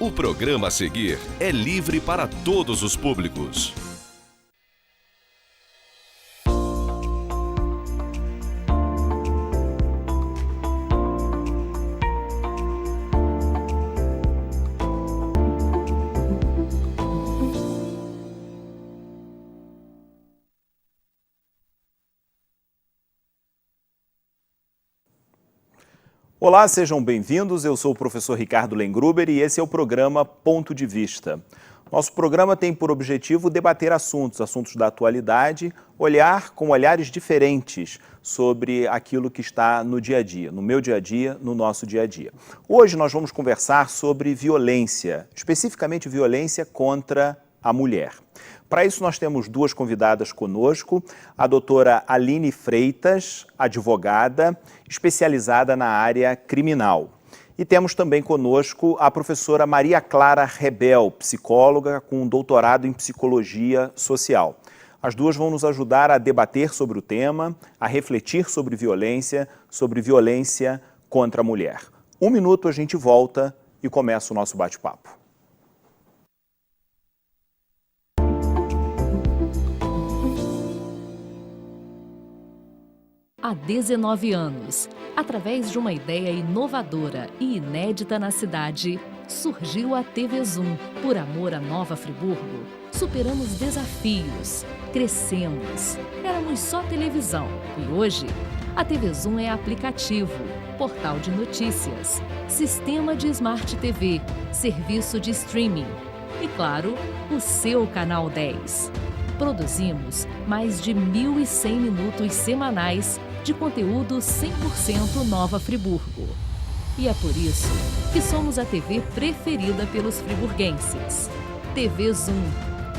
O programa a seguir é livre para todos os públicos. Olá, sejam bem-vindos. Eu sou o professor Ricardo Lengruber e esse é o programa Ponto de Vista. Nosso programa tem por objetivo debater assuntos da atualidade, olhar com olhares diferentes sobre aquilo que está no dia a dia, no meu dia a dia, no nosso dia a dia. Hoje nós vamos conversar sobre violência, especificamente violência contra a mulher. Para isso, nós temos duas convidadas conosco, a doutora Aline Freitas, advogada, especializada na área criminal. E temos também conosco a professora Maria Clara Rebel, psicóloga com doutorado em psicologia social. As duas vão nos ajudar a debater sobre o tema, a refletir sobre violência contra a mulher. 1 minuto, a gente volta e começa o nosso bate-papo. Há 19 anos, através de uma ideia inovadora e inédita na cidade, surgiu a TV Zoom. Por amor a Nova Friburgo, superamos desafios, crescemos. Éramos só televisão e hoje a TV Zoom é aplicativo, portal de notícias, sistema de Smart TV, serviço de streaming e, claro, o seu Canal 10. Produzimos mais de 1.100 minutos semanais de conteúdo 100% Nova Friburgo. E é por isso que somos a TV preferida pelos friburguenses. TV Zoom,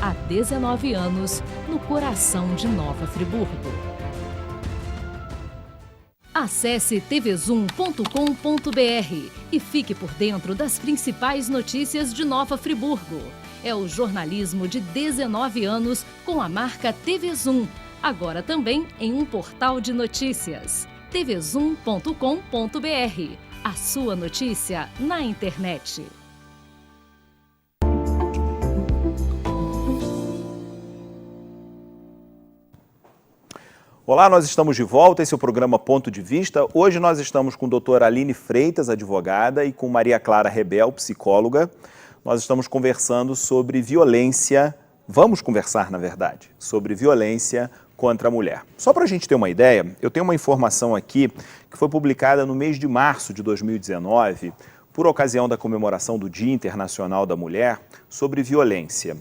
há 19 anos, no coração de Nova Friburgo. Acesse tvzoom.com.br e fique por dentro das principais notícias de Nova Friburgo. É o jornalismo de 19 anos com a marca TV Zoom, agora também em um portal de notícias. tvzoom.com.br, a sua notícia na internet. Olá, nós estamos de volta, esse é o programa Ponto de Vista. Hoje nós estamos com a doutora Aline Freitas, advogada, e com Maria Clara Rebel, psicóloga. Nós estamos conversando sobre violência, sobre violência contra a mulher. Só para a gente ter uma ideia, eu tenho uma informação aqui que foi publicada no mês de março de 2019, por ocasião da comemoração do Dia Internacional da Mulher, sobre violência.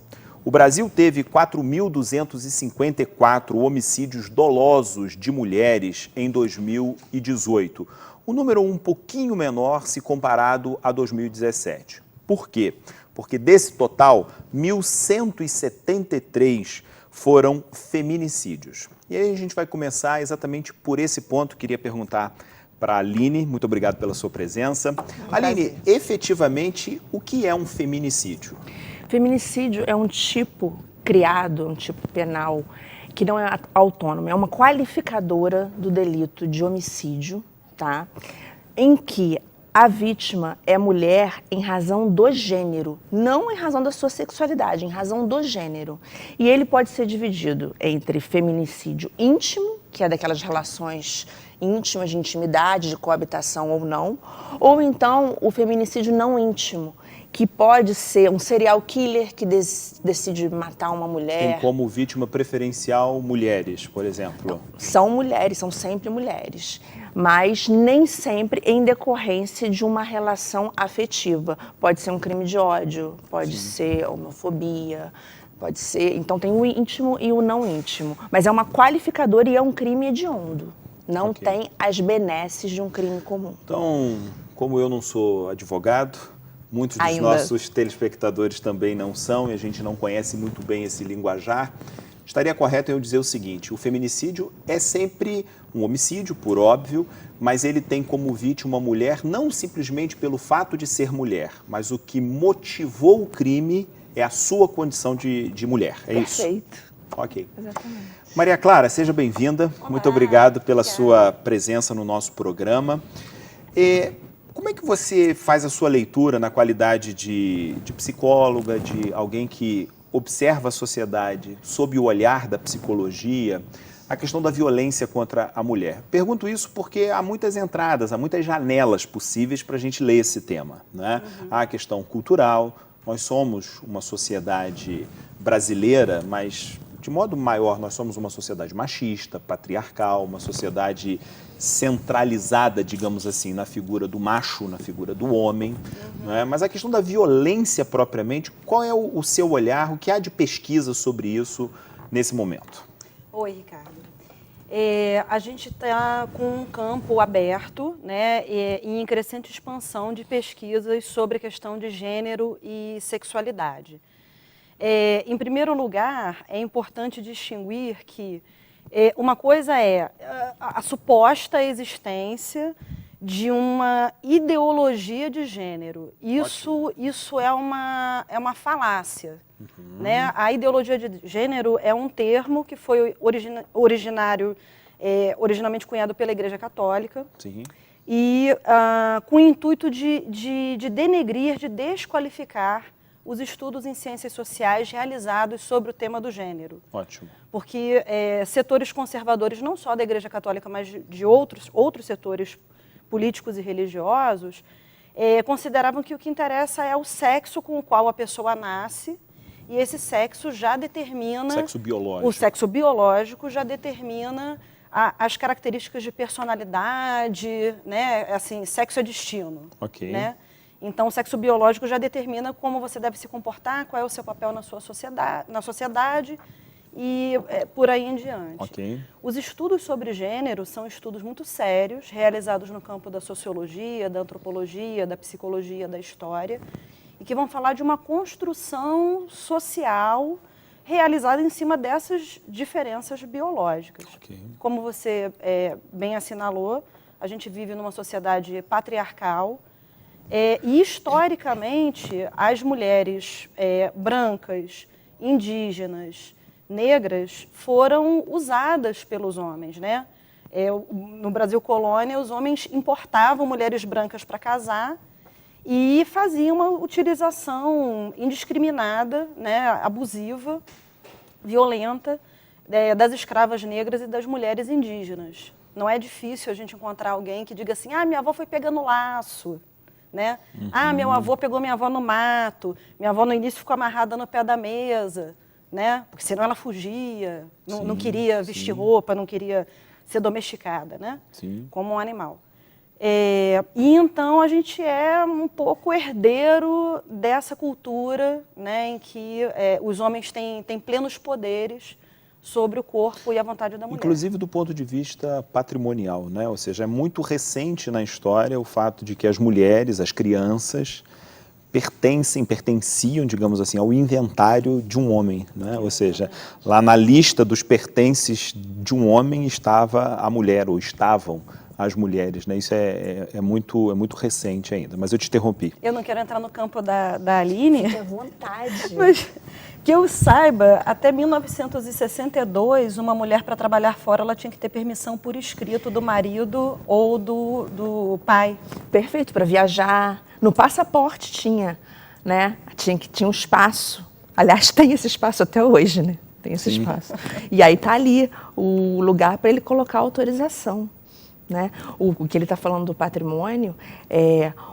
O Brasil teve 4.254 homicídios dolosos de mulheres em 2018. O número um pouquinho menor se comparado a 2017. Por quê? Porque desse total, 1.173 foram feminicídios. E aí a gente vai começar exatamente por esse ponto. Queria perguntar para a Aline, muito obrigado pela sua presença. Aline, efetivamente, o que é um feminicídio? Feminicídio é um tipo criado, um tipo penal, que não é autônomo, é uma qualificadora do delito de homicídio, tá? Em que a vítima é mulher em razão do gênero, não em razão da sua sexualidade, em razão do gênero. E ele pode ser dividido entre feminicídio íntimo, que é daquelas relações íntimas, de intimidade, de coabitação ou então o feminicídio não íntimo, que pode ser um serial killer que decide matar uma mulher. Tem como vítima preferencial mulheres, por exemplo? São mulheres, são sempre mulheres, mas nem sempre em decorrência de uma relação afetiva. Pode ser um crime de ódio, pode ser homofobia, pode ser... Então tem o íntimo e o não íntimo, mas é uma qualificadora e é um crime hediondo. Não tem as benesses de um crime comum. Então, como eu não sou advogado, muitos dos nossos telespectadores também não são e a gente não conhece muito bem esse linguajar, estaria correto eu dizer o seguinte: o feminicídio é sempre um homicídio, por óbvio, mas ele tem como vítima uma mulher não simplesmente pelo fato de ser mulher, mas o que motivou o crime é a sua condição de mulher, é isso? Perfeito. Ok. Exatamente. Maria Clara, seja bem-vinda. Muito obrigado pela sua presença no nosso programa. Como é que você faz a sua leitura na qualidade de psicóloga, de alguém que observa a sociedade sob o olhar da psicologia, a questão da violência contra a mulher? Pergunto isso porque há muitas entradas, há muitas janelas possíveis para a gente ler esse tema, né? Há a questão cultural, nós somos uma sociedade brasileira, mas de modo maior nós somos uma sociedade machista, patriarcal, uma sociedade centralizada, digamos assim, na figura do macho, na figura do homem, né? Mas a questão da violência propriamente, qual é o seu olhar, o que há de pesquisa sobre isso nesse momento? Oi, Ricardo. A gente está com um campo aberto, né, em crescente expansão de pesquisas sobre a questão de gênero e sexualidade. Em primeiro lugar, é importante distinguir que uma coisa é a suposta existência de uma ideologia de gênero. Isso é uma falácia. Né? A ideologia de gênero é um termo que foi originalmente cunhado pela Igreja Católica. Sim. E com o intuito de denegrir, de desqualificar os estudos em ciências sociais realizados sobre o tema do gênero. Ótimo. Porque setores conservadores, não só da Igreja Católica, mas de outros setores políticos e religiosos, consideravam que o que interessa é o sexo com o qual a pessoa nasce, e esse sexo já determina... Sexo biológico. O sexo biológico já determina as características de personalidade, né? Assim, sexo é destino. Ok. Né? Então, o sexo biológico já determina como você deve se comportar, qual é o seu papel na sociedade e por aí em diante. Okay. Os estudos sobre gênero são estudos muito sérios, realizados no campo da sociologia, da antropologia, da psicologia, da história, e que vão falar de uma construção social realizada em cima dessas diferenças biológicas. Okay. Como você bem assinalou, a gente vive numa sociedade patriarcal, e historicamente as mulheres brancas, indígenas, negras foram usadas pelos homens, né? No Brasil colônia, os homens importavam mulheres brancas para casar e faziam uma utilização indiscriminada, né, abusiva, violenta, das escravas negras e das mulheres indígenas. Não é difícil a gente encontrar alguém que diga assim: minha avó foi pegando laço, né? Meu avô pegou minha avó no mato, minha avó no início ficou amarrada no pé da mesa, né? Porque senão ela fugia, não queria vestir roupa, não queria ser domesticada, né? Sim. Como um animal. E então a gente é um pouco herdeiro dessa cultura, né, em que os homens têm plenos poderes sobre o corpo e a vontade da mulher. Inclusive do ponto de vista patrimonial, né? Ou seja, é muito recente na história o fato de que as mulheres, as crianças, pertenciam, digamos assim, ao inventário de um homem, né? Ou seja, lá na lista dos pertences de um homem estava a mulher, ou estavam as mulheres, né? Isso é muito recente ainda, mas eu te interrompi. Eu não quero entrar no campo da Aline. Fique à vontade. Mas que eu saiba, até 1962, uma mulher para trabalhar fora, ela tinha que ter permissão por escrito do marido ou do pai. Perfeito, para viajar. No passaporte tinha, né? Tinha um espaço. Aliás, tem esse espaço até hoje, né? Tem esse espaço. E aí tá ali o lugar para ele colocar autorização. Né? O que ele está falando do patrimônio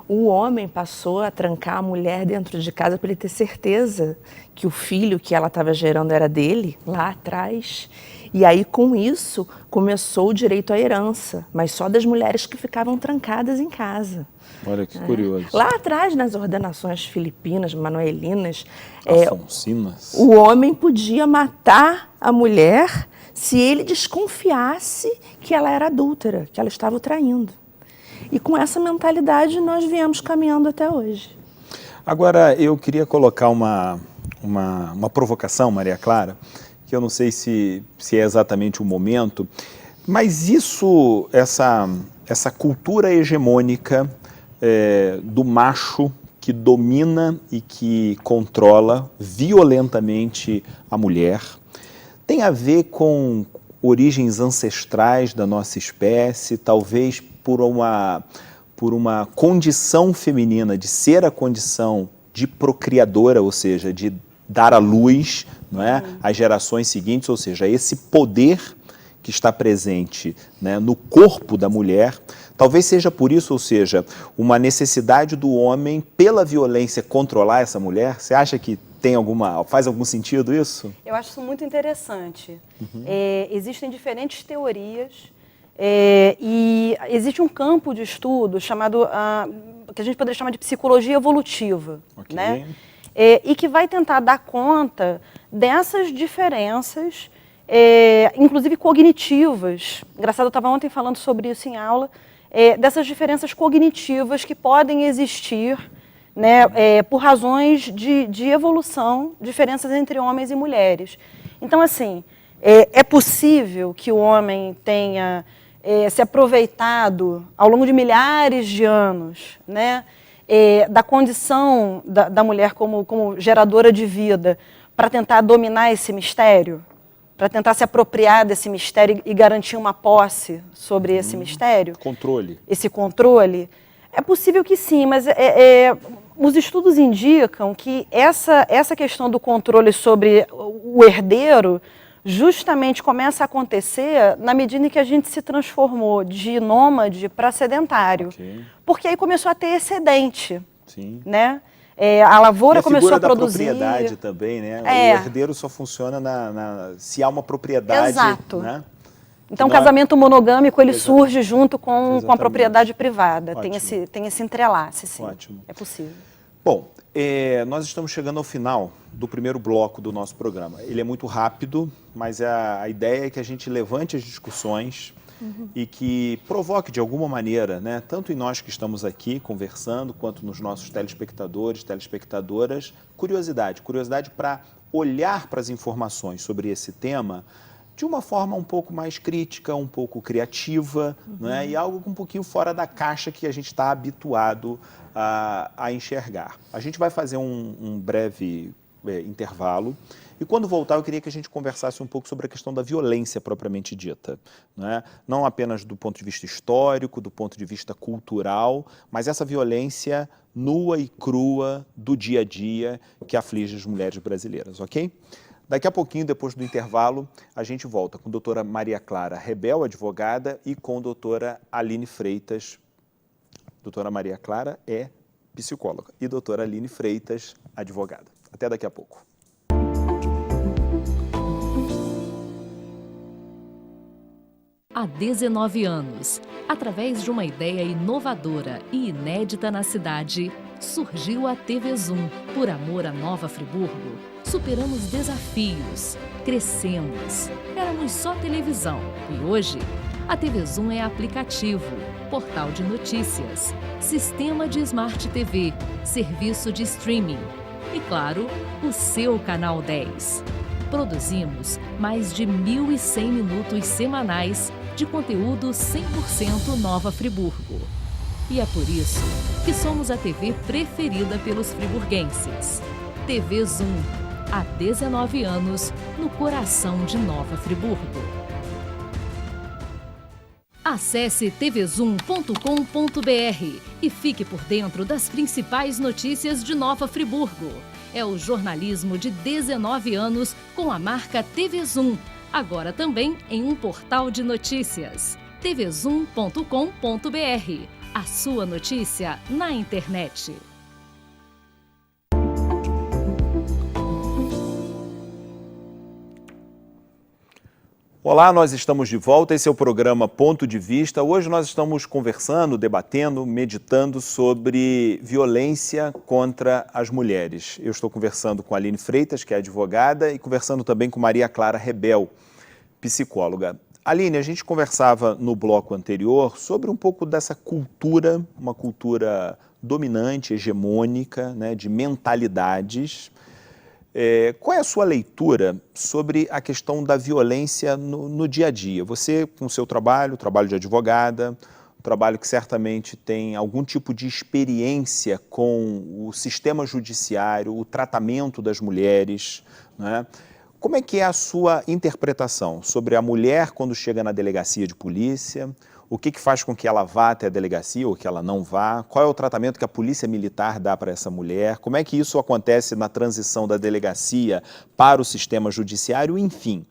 o homem passou a trancar a mulher dentro de casa para ele ter certeza que o filho que ela estava gerando era dele, lá atrás. E aí, com isso, começou o direito à herança, mas só das mulheres que ficavam trancadas em casa. Olha que curioso. Lá atrás, nas ordenações filipinas, manuelinas, Afonsinas, o homem podia matar a mulher se ele desconfiasse que ela era adúltera, que ela estava o traindo. E com essa mentalidade nós viemos caminhando até hoje. Agora, eu queria colocar uma provocação, Maria Clara, que eu não sei se é exatamente o momento, mas essa cultura hegemônica do macho que domina e que controla violentamente a mulher, tem a ver com origens ancestrais da nossa espécie, talvez por por uma condição feminina, de ser a condição de procriadora, ou seja, de dar à luz, não é, às gerações seguintes, ou seja, esse poder que está presente, né, no corpo da mulher, talvez seja por isso, ou seja, uma necessidade do homem, pela violência, controlar essa mulher. Você acha que faz algum sentido isso? Eu acho isso muito interessante. Existem diferentes teorias e existe um campo de estudo chamado, que a gente poderia chamar de psicologia evolutiva, Ok. né? E que vai tentar dar conta dessas diferenças, inclusive cognitivas. Engraçado, eu estava ontem falando sobre isso em aula, dessas diferenças cognitivas que podem existir, né, por razões de evolução, diferenças entre homens e mulheres. Então, assim, é possível que o homem tenha se aproveitado ao longo de milhares de anos, né, da condição da mulher como geradora de vida para tentar dominar esse mistério, para tentar se apropriar desse mistério e garantir uma posse sobre esse mistério? Controle. Esse controle? É possível que sim, mas os estudos indicam que essa questão do controle sobre o herdeiro justamente começa a acontecer na medida em que a gente se transformou de nômade para sedentário. Ok. Porque aí começou a ter excedente, Sim. né? A lavoura E a começou a figura da produzir. propriedade também, né? O herdeiro só funciona se há uma propriedade. Exato. Né? Então, o Não é- casamento monogâmico, ele Exatamente. surge junto com a Exatamente. propriedade privada. Tem Ótimo. esse entrelace, sim. Ótimo. É possível. Bom, nós estamos chegando ao final do primeiro bloco do nosso programa. Ele é muito rápido, mas a ideia é que a gente levante as discussões e que provoque de alguma maneira, né, tanto em nós que estamos aqui conversando, quanto nos nossos telespectadores, telespectadoras, curiosidade para olhar para as informações sobre esse tema de uma forma um pouco mais crítica, um pouco criativa, né, e algo um pouquinho fora da caixa que a gente está habituado a enxergar. A gente vai fazer um breve intervalo e quando voltar eu queria que a gente conversasse um pouco sobre a questão da violência propriamente dita, né? Não apenas do ponto de vista histórico, do ponto de vista cultural, mas essa violência nua e crua do dia a dia que aflige as mulheres brasileiras, ok? Daqui a pouquinho, depois do intervalo, a gente volta com a doutora Maria Clara Rebel, advogada, e com a doutora Aline Freitas. Doutora Maria Clara é psicóloga e doutora Aline Freitas, advogada. Até daqui a pouco. Há 19 anos, através de uma ideia inovadora e inédita na cidade, surgiu a TV Zoom. Por amor à Nova Friburgo, superamos desafios, crescemos. Éramos só televisão e hoje a TV Zoom é aplicativo, portal de notícias, sistema de Smart TV, serviço de streaming e, claro, o seu canal 10. Produzimos mais de 1.100 minutos semanais de conteúdo 100% Nova Friburgo. E é por isso que somos a TV preferida pelos friburguenses. TV Zoom, há 19 anos, no coração de Nova Friburgo. Acesse tvzoom.com.br e fique por dentro das principais notícias de Nova Friburgo. É o jornalismo de 19 anos com a marca TV Zoom, agora também em um portal de notícias. tvzoom.com.br, a sua notícia na internet. Olá, nós estamos de volta, esse é o programa Ponto de Vista. Hoje nós estamos conversando, debatendo, meditando sobre violência contra as mulheres. Eu estou conversando com a Aline Freitas, que é advogada, e conversando também com Maria Clara Rebel, psicóloga. Aline, a gente conversava no bloco anterior sobre um pouco dessa cultura, uma cultura dominante, hegemônica, né, de mentalidades. Qual é a sua leitura sobre a questão da violência no dia a dia? Você, com o seu trabalho de advogada, um trabalho que certamente tem algum tipo de experiência com o sistema judiciário, o tratamento das mulheres, né? Como é que é a sua interpretação sobre a mulher quando chega na delegacia de polícia, O que faz com que ela vá até a delegacia ou que ela não vá? Qual é o tratamento que a polícia militar dá para essa mulher? Como é que isso acontece na transição da delegacia para o sistema judiciário? Enfim,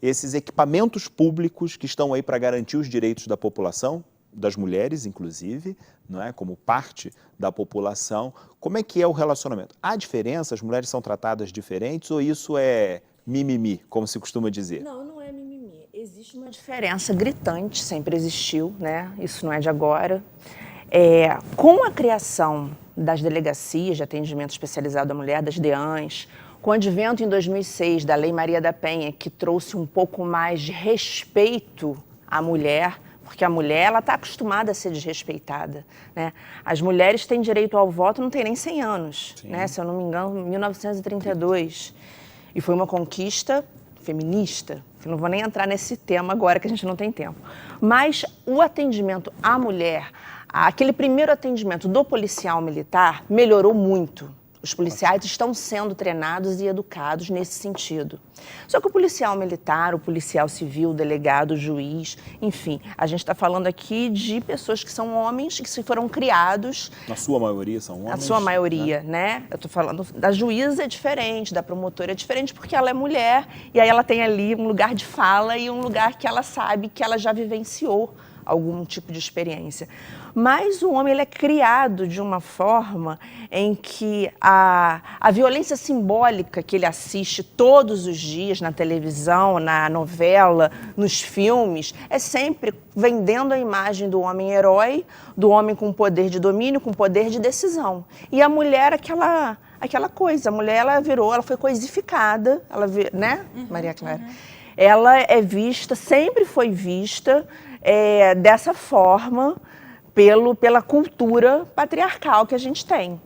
esses equipamentos públicos que estão aí para garantir os direitos da população, das mulheres, inclusive, não é? Como parte da população. Como é que é o relacionamento? Há diferença? As mulheres são tratadas diferentes ou isso é mimimi, como se costuma dizer? Não, não é mimimi. Existe uma diferença gritante, sempre existiu, né? Isso não é de agora. Com a criação das delegacias de atendimento especializado à mulher, das DEANs, com o advento em 2006 da Lei Maria da Penha, que trouxe um pouco mais de respeito à mulher, porque a mulher ela está acostumada a ser desrespeitada, né? As mulheres têm direito ao voto, não tem nem 100 anos, né? Se eu não me engano, em 1932. E foi uma conquista feminista. Eu não vou nem entrar nesse tema agora, que a gente não tem tempo. Mas o atendimento à mulher, aquele primeiro atendimento do policial militar, melhorou muito. Os policiais estão sendo treinados e educados nesse sentido. Só que o policial militar, o policial civil, o delegado, o juiz, enfim, a gente está falando aqui de pessoas que são homens que foram criados... Na sua maioria são homens? Na sua maioria, né? Eu estou falando da juíza é diferente, da promotora é diferente, porque ela é mulher e aí ela tem ali um lugar de fala e um lugar que ela sabe que ela já vivenciou algum tipo de experiência. Mas o homem ele é criado de uma forma em que a violência simbólica que ele assiste todos os dias na televisão, na novela, nos filmes, é sempre vendendo a imagem do homem herói, do homem com poder de domínio, com poder de decisão. E a mulher, aquela coisa, a mulher ela foi coisificada, né, Maria Clara? Ela é vista, sempre foi vista dessa forma, pela cultura patriarcal que a gente tem.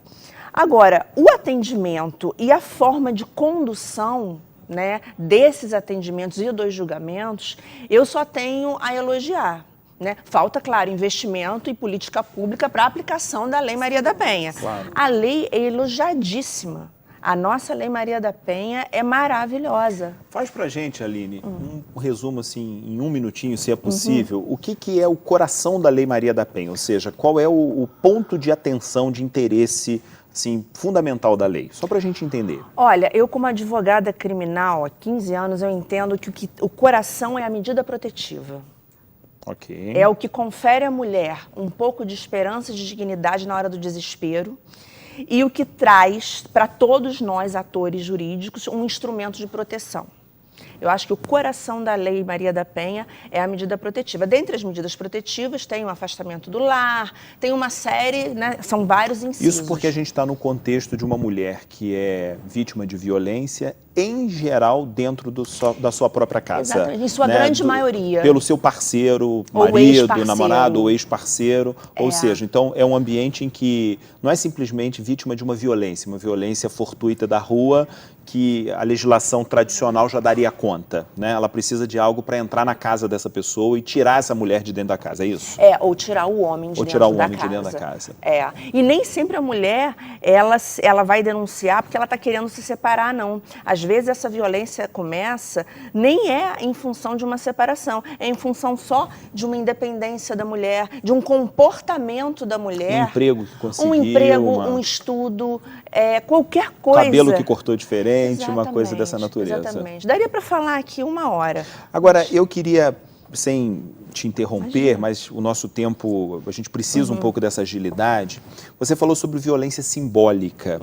Agora, o atendimento e a forma de condução, né, desses atendimentos e dos julgamentos, eu só tenho a elogiar. Né? Falta, claro, investimento e política pública para a aplicação da Lei Maria da Penha. Claro. A lei é elogiadíssima. A nossa Lei Maria da Penha é maravilhosa. Faz pra gente, Aline, um resumo assim, em um minutinho, se é possível, o que é o coração da Lei Maria da Penha? Ou seja, qual é o ponto de atenção, de interesse assim, fundamental da lei? Só pra gente entender. Olha, eu como advogada criminal, há 15 anos, eu entendo que o coração é a medida protetiva. Ok. É o que confere à mulher um pouco de esperança e de dignidade na hora do desespero. E o que traz para todos nós, atores jurídicos, um instrumento de proteção. Eu acho que o coração da Lei Maria da Penha é a medida protetiva. Dentre as medidas protetivas, tem o afastamento do lar, tem uma série, né, são vários incisos. Isso porque a gente está no contexto de uma mulher que é vítima de violência, em geral, dentro da sua própria casa. Exatamente, em sua grande maioria. Pelo seu parceiro, Ou marido, ex-parceiro. namorado ou ex-parceiro. Ou seja, então é um ambiente em que não é simplesmente vítima de uma violência fortuita da rua, que a legislação tradicional já daria conta, né? Ela precisa de algo para entrar na casa dessa pessoa e tirar essa mulher de dentro da casa, é isso? Ou tirar o homem de dentro da casa. E nem sempre a mulher, ela vai denunciar porque ela está querendo se separar, não. Às vezes essa violência começa, nem é em função de uma separação, é em função só de uma independência da mulher, de um comportamento da mulher. Um emprego que conseguiu. Um emprego, um estudo, qualquer coisa. Cabelo que cortou diferente. Exatamente, uma coisa dessa natureza. Exatamente. Daria para falar aqui 1 hora. Agora, eu queria, sem te interromper, mas o nosso tempo, a gente precisa um pouco dessa agilidade. Você falou sobre violência simbólica.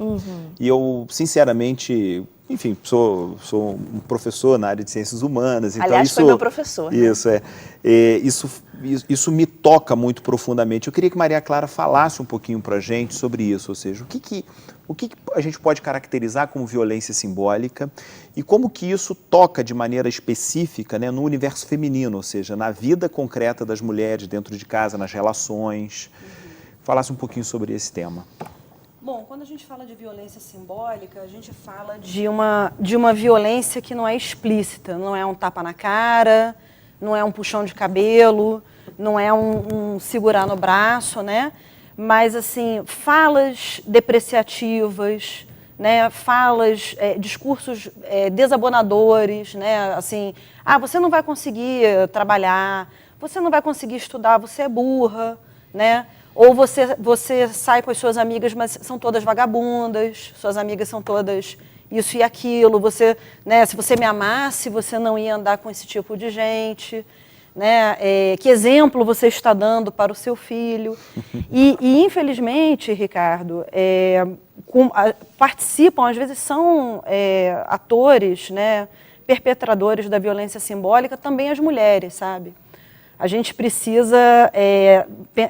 E eu, sinceramente, enfim, sou um professor na área de ciências humanas. Então Aliás, foi meu professor. Né? Isso me toca muito profundamente. Eu queria que Maria Clara falasse um pouquinho para a gente sobre isso, ou seja, o que a gente pode caracterizar como violência simbólica e como que isso toca de maneira específica, né, no universo feminino, ou seja, na vida concreta das mulheres dentro de casa, nas relações. Falasse um pouquinho sobre esse tema. Bom, quando a gente fala de violência simbólica, a gente fala de uma violência que não é explícita, não é um tapa na cara, não é um puxão de cabelo, não é um segurar no braço, né? Mas, assim, falas depreciativas, né? Falas, discursos desabonadores, né? Assim, você não vai conseguir trabalhar, você não vai conseguir estudar, você é burra, né? Ou você sai com as suas amigas, mas são todas vagabundas, suas amigas são todas isso e aquilo, você, né, se você me amasse, você não ia andar com esse tipo de gente, né? Que exemplo você está dando para o seu filho? E infelizmente, Ricardo, participam, às vezes são atores, né, perpetradores da violência simbólica, também as mulheres, sabe? A gente precisa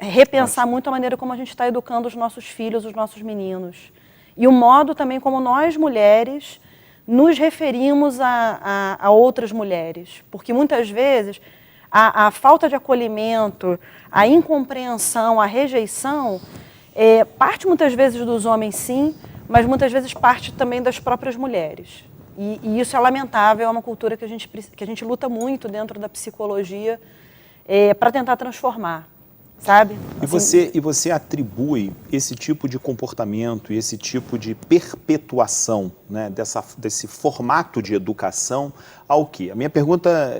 repensar muito a maneira como a gente está educando os nossos filhos, os nossos meninos. E o modo também como nós, mulheres, nos referimos a outras mulheres. Porque muitas vezes a falta de acolhimento, a incompreensão, a rejeição, parte muitas vezes dos homens, sim, mas muitas vezes parte também das próprias mulheres. E isso é lamentável, é uma cultura que a gente luta muito dentro da psicologia para tentar transformar, sabe? E você atribui esse tipo de comportamento e esse tipo de perpetuação, né, desse formato de educação ao quê? A minha pergunta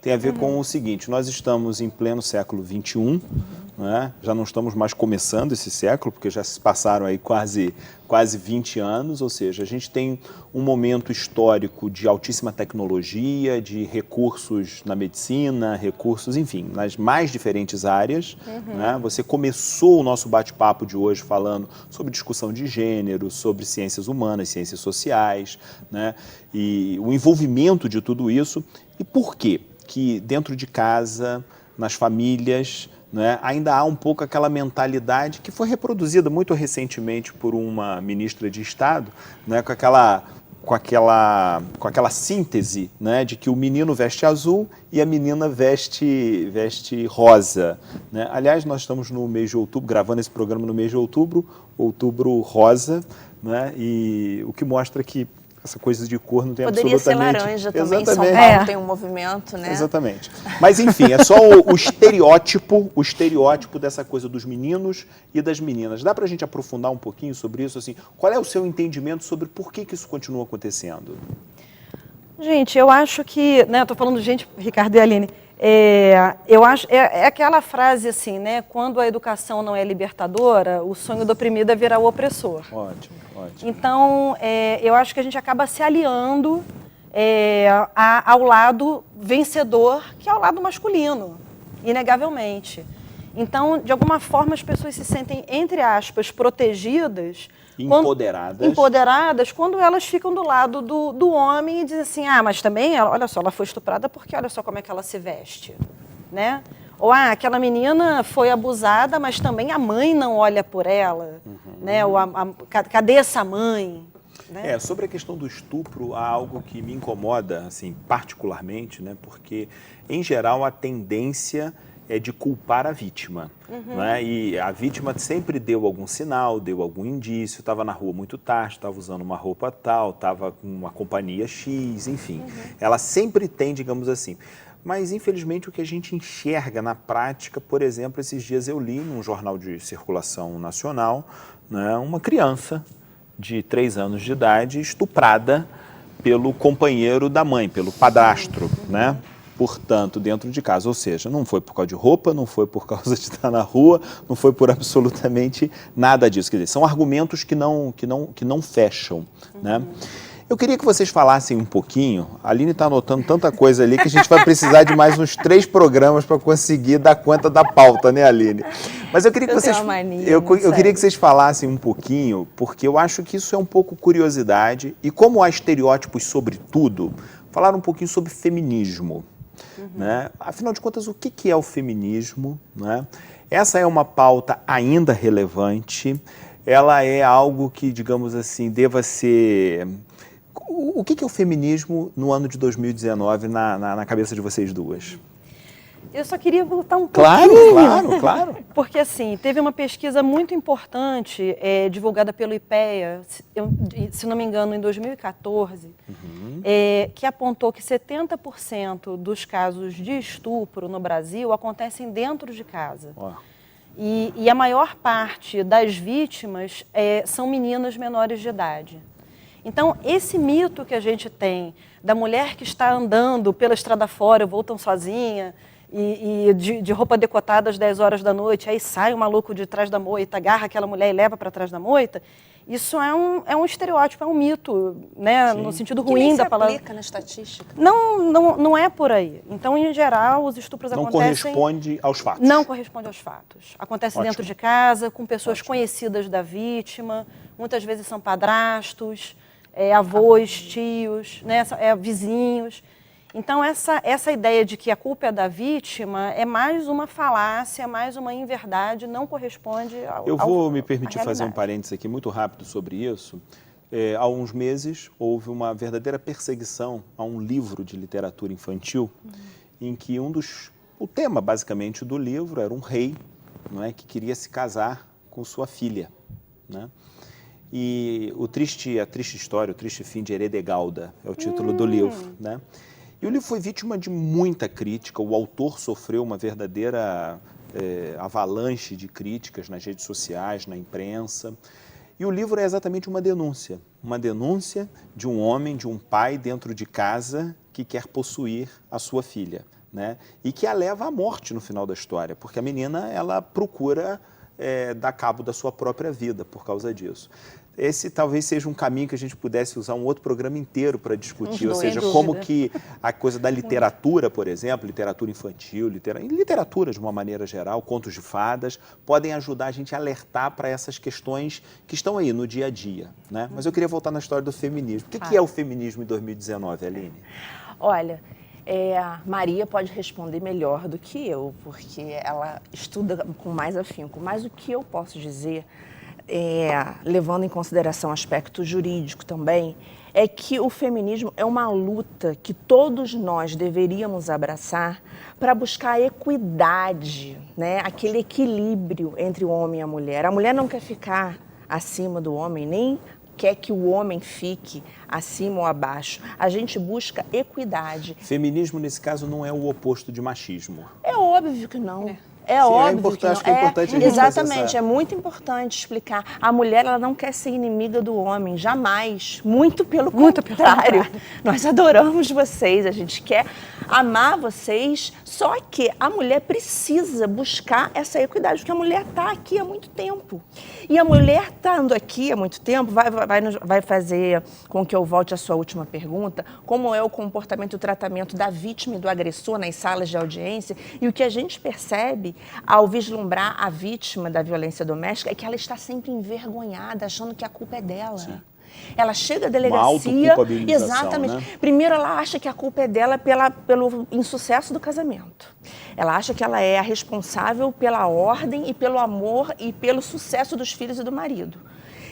tem a ver com o seguinte: nós estamos em pleno século XXI, né? Já não estamos mais começando esse século, porque já se passaram aí quase 20 anos, ou seja, a gente tem um momento histórico de altíssima tecnologia, de recursos na medicina, recursos, enfim, nas mais diferentes áreas. Né? Você começou o nosso bate-papo de hoje falando sobre discussão de gênero, sobre ciências humanas, ciências sociais, né? E o envolvimento de tudo isso. E por quê que dentro de casa, nas famílias, né, ainda há um pouco aquela mentalidade que foi reproduzida muito recentemente por uma ministra de Estado, né, com aquela síntese, né, de que o menino veste azul e a menina veste rosa. Né? Aliás, nós estamos no mês de outubro, gravando esse programa no mês de outubro rosa, né, e o que mostra que essa coisa de cor não tem Poderia absolutamente... ser laranja também, Exatamente. São Paulo tem um movimento, né? Exatamente. Mas, enfim, é só o estereótipo dessa coisa dos meninos e das meninas. Dá pra gente aprofundar um pouquinho sobre isso? Assim, qual é o seu entendimento sobre por que isso continua acontecendo? Gente, eu acho que, né, eu tô falando gente, Ricardo e Aline, eu acho, é aquela frase assim, né, quando a educação não é libertadora, o sonho do oprimido é virar o opressor. Ótimo, ótimo. Então, eu acho que a gente acaba se aliando ao lado vencedor, que é o lado masculino, inegavelmente. Então, de alguma forma, as pessoas se sentem, entre aspas, protegidas, empoderadas quando elas ficam do lado do homem e dizem assim, mas também, olha só, ela foi estuprada porque olha só como é que ela se veste, né? Ou, aquela menina foi abusada, mas também a mãe não olha por ela, né? Ou, cadê essa mãe? Né? Sobre a questão do estupro, há algo que me incomoda, assim, particularmente, né? Porque, em geral, a tendência é de culpar a vítima. Né? E a vítima sempre deu algum sinal, deu algum indício, estava na rua muito tarde, estava usando uma roupa tal, estava com uma companhia X, enfim. Ela sempre tem, digamos assim. Mas, infelizmente, o que a gente enxerga na prática, por exemplo, esses dias eu li num jornal de circulação nacional, né, uma criança de 3 anos de idade estuprada pelo companheiro da mãe, pelo padrasto, né? Portanto, dentro de casa, ou seja, não foi por causa de roupa, não foi por causa de estar na rua, não foi por absolutamente nada disso. Quer dizer, são argumentos que não fecham, né? Eu queria que vocês falassem um pouquinho, a Aline está anotando tanta coisa ali que a gente vai precisar de mais uns 3 programas para conseguir dar conta da pauta, né, Aline? Mas eu queria que eu queria que vocês falassem um pouquinho, porque eu acho que isso é um pouco curiosidade, e como há estereótipos sobre tudo, falar um pouquinho sobre feminismo. Né? Afinal de contas, o que é o feminismo? Né? Essa é uma pauta ainda relevante, ela é algo que, digamos assim, deva ser... O que é o feminismo no ano de 2019 na cabeça de vocês duas? Eu só queria voltar um pouquinho. Claro. Porque, assim, teve uma pesquisa muito importante divulgada pelo IPEA, se não me engano, em 2014, que apontou que 70% dos casos de estupro no Brasil acontecem dentro de casa. E a maior parte das vítimas são meninas menores de idade. Então, esse mito que a gente tem da mulher que está andando pela estrada fora, voltam sozinha, e de roupa decotada às 10 horas da noite, aí sai um maluco de trás da moita, agarra aquela mulher e leva para trás da moita, isso é um estereótipo, é um mito, né, no sentido ruim da palavra. Que nem se aplica na estatística. Não é por aí. Então, em geral, os estupros Não acontecem... corresponde aos fatos. Não corresponde aos fatos. Acontece Ótimo. dentro de casa, com pessoas conhecidas da vítima, muitas vezes são padrastos, avós, tios, né, vizinhos. Então, essa ideia de que a culpa é da vítima é mais uma falácia, mais uma inverdade, não corresponde ao Eu vou me permitir à fazer um realidade. parênteses aqui muito rápido sobre isso. Há uns meses houve uma verdadeira perseguição a um livro de literatura infantil, em que o tema basicamente do livro era um rei, não é, que queria se casar com sua filha, né? E a triste história, o triste fim de Eredegalda é o título do livro, né? E o livro foi vítima de muita crítica, o autor sofreu uma verdadeira avalanche de críticas nas redes sociais, na imprensa. E o livro é exatamente uma denúncia de um homem, de um pai dentro de casa que quer possuir a sua filha, né? E que a leva à morte no final da história, porque a menina ela procura dar cabo da sua própria vida por causa disso. Esse talvez seja um caminho que a gente pudesse usar um outro programa inteiro para discutir, ou seja, como que a coisa da literatura, por exemplo, literatura infantil, literatura de uma maneira geral, contos de fadas, podem ajudar a gente a alertar para essas questões que estão aí no dia a dia, né? Mas eu queria voltar na história do feminismo. O que é o feminismo em 2019, Aline? Olha, Maria pode responder melhor do que eu, porque ela estuda com mais afinco. Mas o que eu posso dizer, levando em consideração o aspecto jurídico também, é que o feminismo é uma luta que todos nós deveríamos abraçar para buscar a equidade, né? Aquele equilíbrio entre o homem e a mulher. A mulher não quer ficar acima do homem, nem quer que o homem fique acima ou abaixo. A gente busca equidade. Feminismo, nesse caso, não é o oposto de machismo. É óbvio que não. Sim, óbvio que não. Acho que é importante a gente exatamente, fazer essa... é muito importante explicar. A mulher, ela não quer ser inimiga do homem, jamais. Muito pelo contrário. Nós adoramos vocês, a gente quer amar vocês, só que a mulher precisa buscar essa equidade, porque a mulher está aqui há muito tempo. E a mulher estando aqui há muito tempo vai fazer com que eu volte à sua última pergunta, como é o comportamento e o tratamento da vítima e do agressor nas salas de audiência, e o que a gente percebe ao vislumbrar a vítima da violência doméstica é que ela está sempre envergonhada, achando que a culpa é dela. Sim. Ela chega à delegacia... Uma autoculpabilização, exatamente. Né? Primeiro, ela acha que a culpa é dela pelo insucesso do casamento. Ela acha que ela é a responsável pela ordem e pelo amor e pelo sucesso dos filhos e do marido.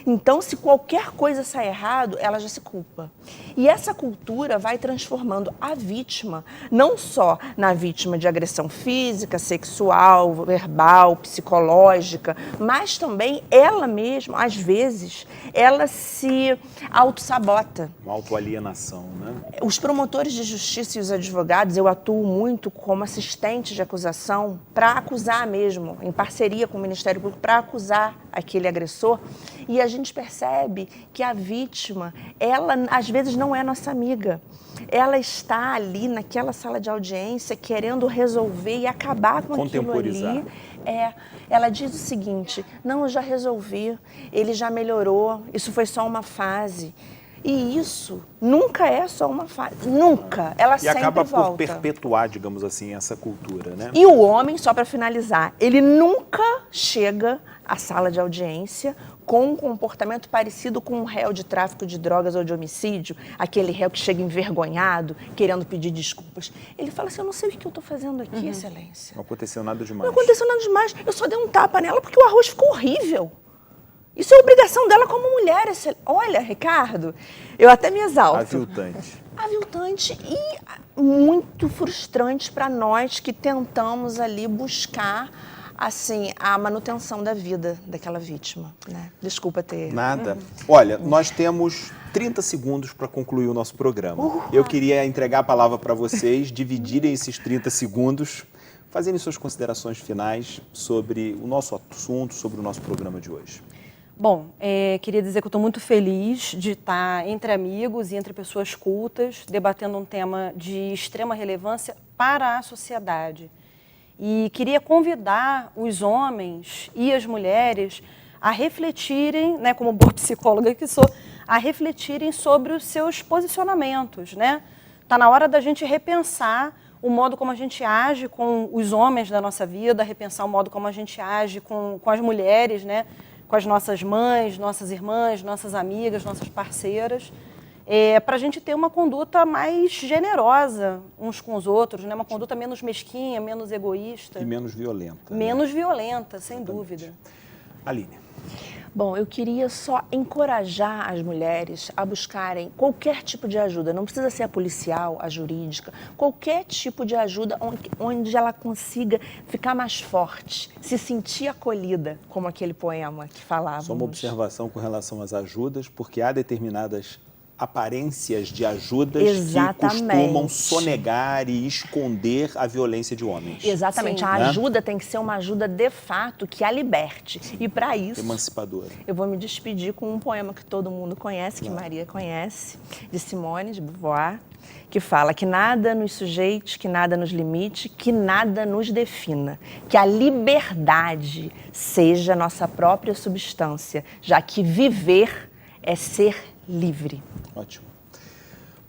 Então, se qualquer coisa sai errado, ela já se culpa. E essa cultura vai transformando a vítima, não só na vítima de agressão física, sexual, verbal, psicológica, mas também ela mesma, às vezes, ela se autossabota. Uma autoalienação, né? Os promotores de justiça e os advogados, eu atuo muito como assistente de acusação para acusar mesmo, em parceria com o Ministério Público, para acusar aquele agressor. E a gente percebe que a vítima, ela às vezes não é nossa amiga. Ela está ali naquela sala de audiência querendo resolver e acabar com aquilo ali. Ela diz o seguinte: não, eu já resolvi, ele já melhorou, isso foi só uma fase. E isso nunca é só uma fase, nunca, ela sempre volta. E acaba por perpetuar, digamos assim, essa cultura, né? E o homem, só para finalizar, ele nunca chega à sala de audiência com um comportamento parecido com um réu de tráfico de drogas ou de homicídio, aquele réu que chega envergonhado, querendo pedir desculpas. Ele fala assim: eu não sei o que eu estou fazendo aqui, Excelência. Não aconteceu nada demais. Não aconteceu nada demais, eu só dei um tapa nela porque o arroz ficou horrível. Isso é obrigação dela como mulher. Olha, Ricardo, eu até me exalto. Aviltante. Aviltante e muito frustrante para nós que tentamos ali buscar, assim, a manutenção da vida daquela vítima, né? Desculpa ter... Nada. Olha, nós temos 30 segundos para concluir o nosso programa. Eu queria entregar a palavra para vocês, dividirem esses 30 segundos, fazerem suas considerações finais sobre o nosso assunto, sobre o nosso programa de hoje. Bom, queria dizer que eu estou muito feliz de estar entre amigos e entre pessoas cultas, debatendo um tema de extrema relevância para a sociedade. E queria convidar os homens e as mulheres a refletirem, né, como boa psicóloga que sou, a refletirem sobre os seus posicionamentos, né? Tá na hora da gente repensar o modo como a gente age com os homens da nossa vida, repensar o modo como a gente age com as mulheres, né? Com as nossas mães, nossas irmãs, nossas amigas, nossas parceiras, para a gente ter uma conduta mais generosa uns com os outros, né? Uma conduta menos mesquinha, menos egoísta. E menos violenta. Menos violenta, sem dúvida. Aline. Bom, eu queria só encorajar as mulheres a buscarem qualquer tipo de ajuda. Não precisa ser a policial, a jurídica. Qualquer tipo de ajuda onde ela consiga ficar mais forte, se sentir acolhida, como aquele poema que falávamos. Só uma observação com relação às ajudas, porque há determinadas aparências de ajudas Exatamente. que costumam sonegar e esconder a violência de homens. Exatamente. Sim. A ajuda tem que ser uma ajuda de fato que a liberte. Sim. E para isso, emancipadora. Eu vou me despedir com um poema que todo mundo conhece, claro, que Maria conhece, de Simone de Beauvoir, que fala que nada nos sujeite, que nada nos limite, que nada nos defina, que a liberdade seja nossa própria substância, já que viver é ser livre. Ótimo.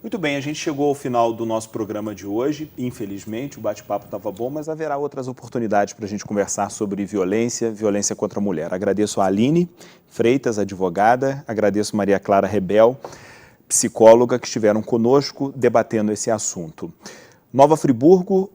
Muito bem, a gente chegou ao final do nosso programa de hoje. Infelizmente, o bate-papo estava bom, mas haverá outras oportunidades para a gente conversar sobre violência contra a mulher. Agradeço a Aline Freitas, advogada, agradeço Maria Clara Rebel, psicóloga, que estiveram conosco debatendo esse assunto. Nova Friburgo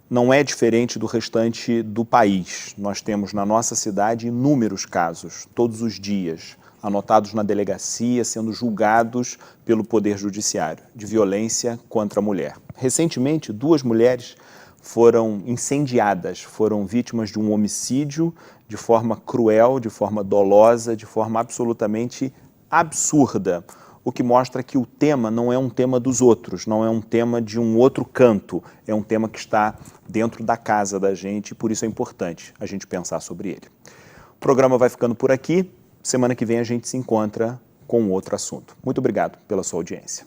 não é diferente do restante do país. Nós temos na nossa cidade inúmeros casos, todos os dias, anotados na delegacia, sendo julgados pelo Poder Judiciário, de violência contra a mulher. Recentemente, 2 mulheres foram incendiadas, foram vítimas de um homicídio de forma cruel, de forma dolosa, de forma absolutamente absurda, o que mostra que o tema não é um tema dos outros, não é um tema de um outro canto, é um tema que está dentro da casa da gente e por isso é importante a gente pensar sobre ele. O programa vai ficando por aqui. Semana que vem a gente se encontra com outro assunto. Muito obrigado pela sua audiência.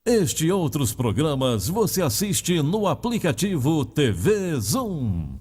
Este e outros programas você assiste no aplicativo TV Zoom.